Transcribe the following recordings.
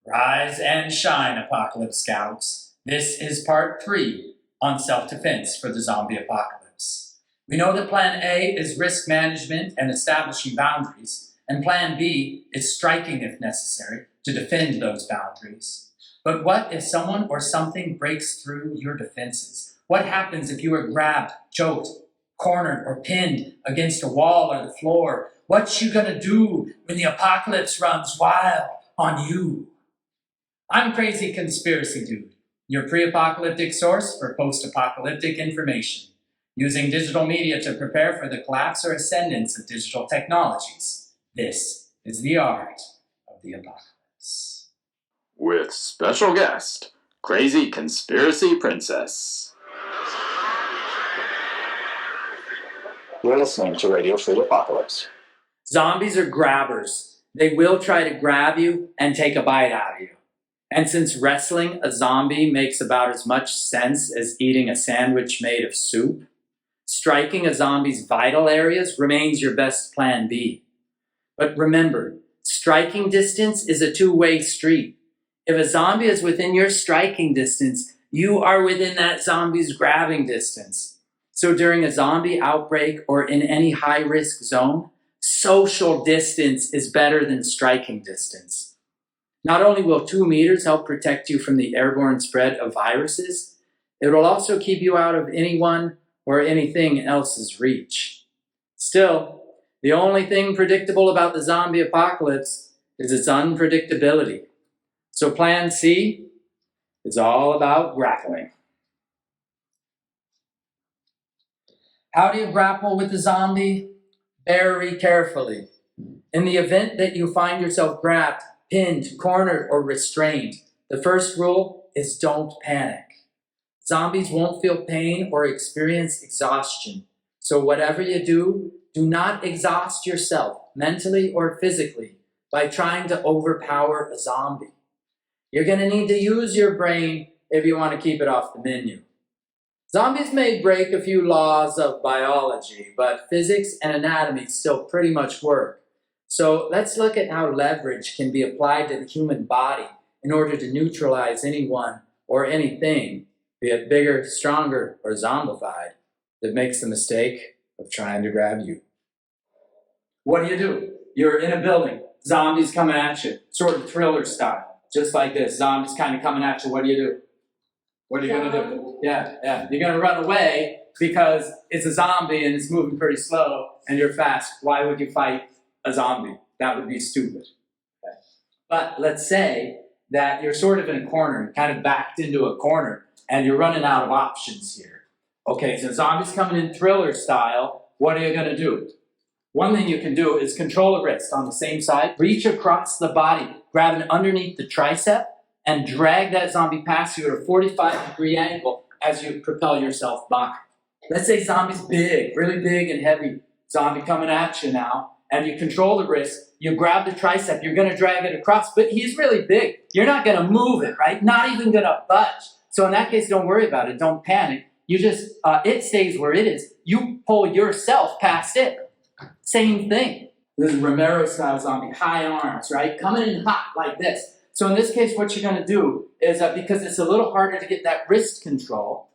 Rise and shine, Apocalypse Scouts. This is part 3 on self-defense for the zombie apocalypse. We know that Plan A is risk management and establishing boundaries, and Plan B is striking if necessary to defend those boundaries. But what if someone or something breaks through your defenses? What happens if you are grabbed, choked, cornered, or pinned against a wall or the floor? What you gonna do when the apocalypse runs wild on you? I'm Crazy Conspiracy Dude, your pre-apocalyptic source for post-apocalyptic information, using digital media to prepare for the collapse or ascendance of digital technologies. This is the art of the apocalypse. With special guest, Crazy Conspiracy Princess. You're listening to Radio Free Apocalypse. Zombies are grabbers. They will try to grab you and take a bite out of you. And since wrestling a zombie makes about as much sense as eating a sandwich made of soup, striking a zombie's vital areas remains your best plan B. But remember, striking distance is a two-way street. If a zombie is within your striking distance, you are within that zombie's grabbing distance. So during a zombie outbreak or in any high-risk zone, social distance is better than striking distance. Not only will 2 meters help protect you from the airborne spread of viruses, it will also keep you out of anyone or anything else's reach. Still, the only thing predictable about the zombie apocalypse is its unpredictability. So Plan C is all about grappling. How do you grapple with the zombie? Very carefully. In the event that you find yourself grabbed, pinned, cornered, or restrained, the first rule is don't panic. Zombies won't feel pain or experience exhaustion. So whatever you do, do not exhaust yourself, mentally or physically, by trying to overpower a zombie. You're going to need to use your brain if you want to keep it off the menu. Zombies may break a few laws of biology, but physics and anatomy still pretty much work. So let's look at how leverage can be applied to the human body in order to neutralize anyone or anything, be it bigger, stronger, or zombified, that makes the mistake of trying to grab you. What do? You're in a building, zombies coming at you, sort of thriller style, just like this, zombies kind of coming at you. What do? What are you going to do? Yeah. You're going to run away because it's a zombie and it's moving pretty slow and you're fast. Why would you fight a zombie? That would be stupid. Okay. But let's say that you're sort of in a corner, kind of backed into a corner, and you're running out of options here. Okay, so zombies coming in thriller style, what are you going to do? One thing you can do is control the wrist on the same side, reach across the body, grabbing underneath the tricep, and drag that zombie past you at a 45-degree angle as you propel yourself by. Let's say zombie's big, really big and heavy, zombie coming at you now, and you control the wrist, you grab the tricep, you're going to drag it across, but he's really big. You're not going to move it, right? Not even going to budge. So in that case, don't worry about it. Don't panic. You just, it stays where it is. You pull yourself past it. Same thing. This is Romero-style zombie, high arms, right? Coming in hot like this. So in this case, what you're going to do is, because it's a little harder to get that wrist control,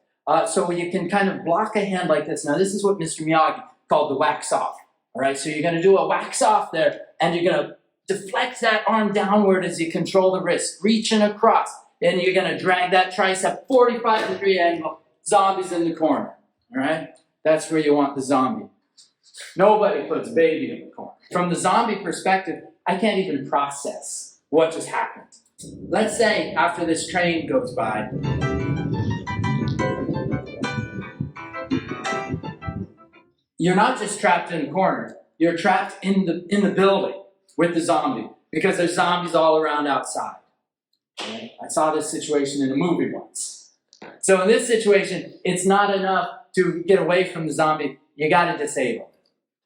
so you can kind of block a hand like this. Now, this is what Mr. Miyagi called the wax off. All right, so you're going to do a wax off there, and you're going to deflect that arm downward as you control the wrist, reaching across, and you're going to drag that tricep 45-degree angle, zombies in the corner. All right, that's where you want the zombie. Nobody puts baby in the corner. From the zombie perspective, I can't even process what just happened. Let's say after this train goes by, you're not just trapped in a corner, you're trapped in the building with the zombie because there's zombies all around outside. Okay? I saw this situation in a movie once. So in this situation, it's not enough to get away from the zombie, you got to disable it.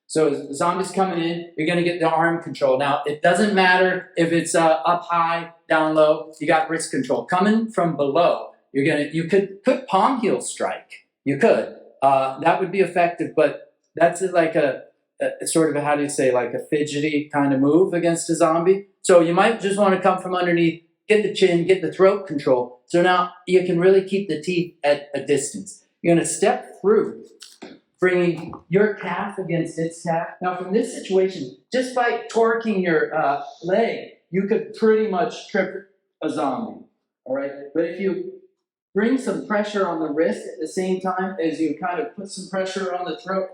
So as the zombie's coming in, you're going to get the arm control. Now, it doesn't matter if it's up high, down low, you got wrist control. Coming from below, you could palm heel strike. You could. That would be effective, but that's like a sort of a, how do you say, like a fidgety kind of move against a zombie. So you might just want to come from underneath get the chin, get the throat control. So now you can really keep the teeth at a distance. You're going to step through, bringing your calf against its calf. Now from this situation, just by torquing your leg, you could pretty much trip a zombie, all right? But if you bring some pressure on the wrist at the same time as you kind of put some pressure on the throat,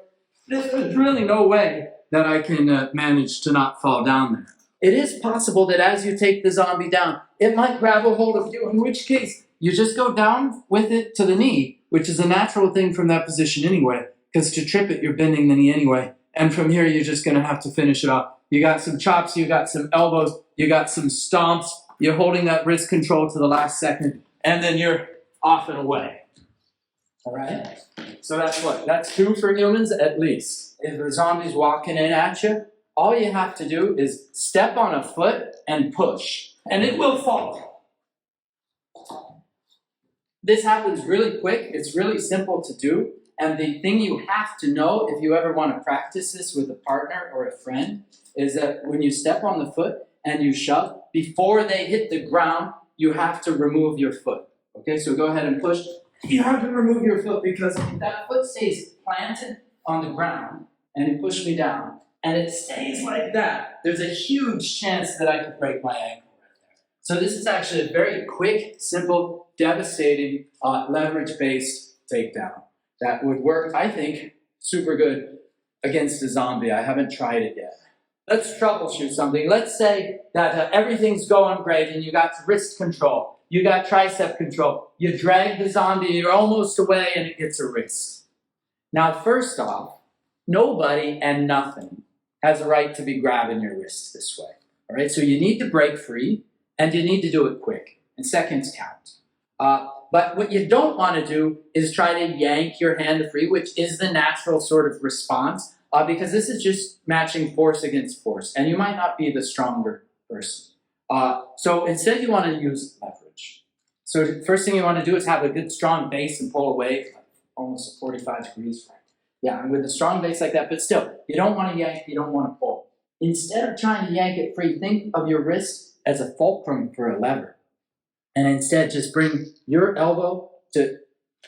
there's really no way that I can manage to not fall down there. It is possible that as you take the zombie down, it might grab a hold of you, in which case you just go down with it to the knee, which is a natural thing from that position anyway, because to trip it, you're bending the knee anyway. And from here, you're just going to have to finish it off. You got some chops, you got some elbows, you got some stomps, you're holding that wrist control to the last second, and then you're off and away. All right? So that's what? That's 2 for humans at least. If a zombie's walking in at you, all you have to do is step on a foot and push, and it will fall. This happens really quick. It's really simple to do. And the thing you have to know if you ever want to practice this with a partner or a friend is that when you step on the foot and you shove, before they hit the ground, you have to remove your foot. Okay, so go ahead and push. You have to remove your foot because if that foot stays planted on the ground and you push me down, and it stays like that, there's a huge chance that I could break my ankle right there. So this is actually a very quick, simple, devastating, leverage-based takedown that would work, I think, super good against a zombie. I haven't tried it yet. Let's troubleshoot something. Let's say that everything's going great and you got wrist control, you got tricep control, you drag the zombie, you're almost away and it gets a wrist. Now, first off, nobody and nothing has a right to be grabbing your wrist this way. All right, so you need to break free and you need to do it quick, and seconds count. But what you don't want to do is try to yank your hand free, which is the natural sort of response, because this is just matching force against force, and you might not be the stronger person. So instead you want to use leverage. So the first thing you want to do is have a good strong base and pull away, almost 45 degrees. Yeah, and with a strong base like that, but still, you don't want to yank, you don't want to pull. Instead of trying to yank it free, think of your wrist as a fulcrum for a lever. And instead, just bring your elbow to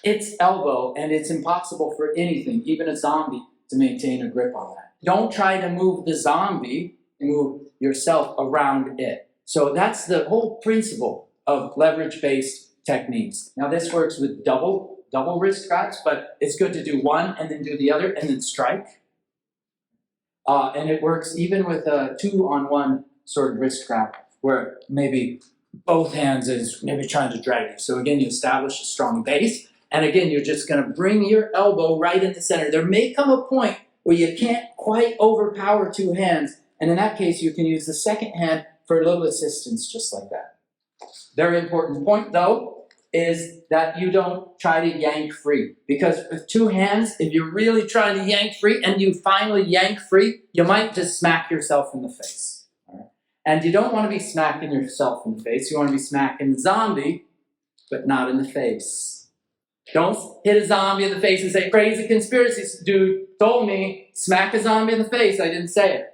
its elbow, and it's impossible for anything, even a zombie, to maintain a grip on that. Don't try to move the zombie, move yourself around it. So that's the whole principle of leverage-based techniques. Now this works with double wrist grabs, but it's good to do one and then do the other and then strike. And it works even with a 2-on-1 sort of wrist grab, where maybe both hands is maybe trying to drag you. So again, you establish a strong base, and again, you're just going to bring your elbow right in the center. There may come a point where you can't quite overpower 2 hands, and in that case, you can use the second hand for a little assistance, just like that. Very important point, though, is that you don't try to yank free. Because with 2 hands, if you're really trying to yank free and you finally yank free, you might just smack yourself in the face. All right? And you don't want to be smacking yourself in the face. You want to be smacking the zombie, but not in the face. Don't hit a zombie in the face and say, crazy conspiracy dude told me, smack a zombie in the face. I didn't say it.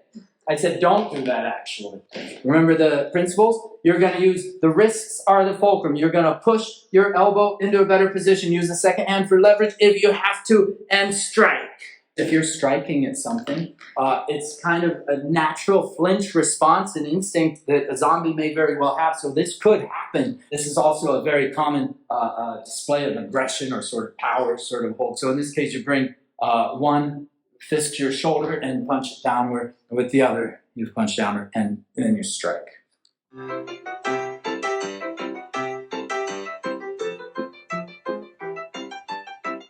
I said, don't do that, actually. Remember the principles? You're going to use, the wrists are the fulcrum. You're going to push your elbow into a better position. Use the second hand for leverage if you have to, and strike. If you're striking at something, it's kind of a natural flinch response and instinct that a zombie may very well have. So this could happen. This is also a very common display of aggression or sort of power sort of hold. So in this case, you bring one fist to your shoulder and punch it downward. And with the other, you punch downward and then you strike.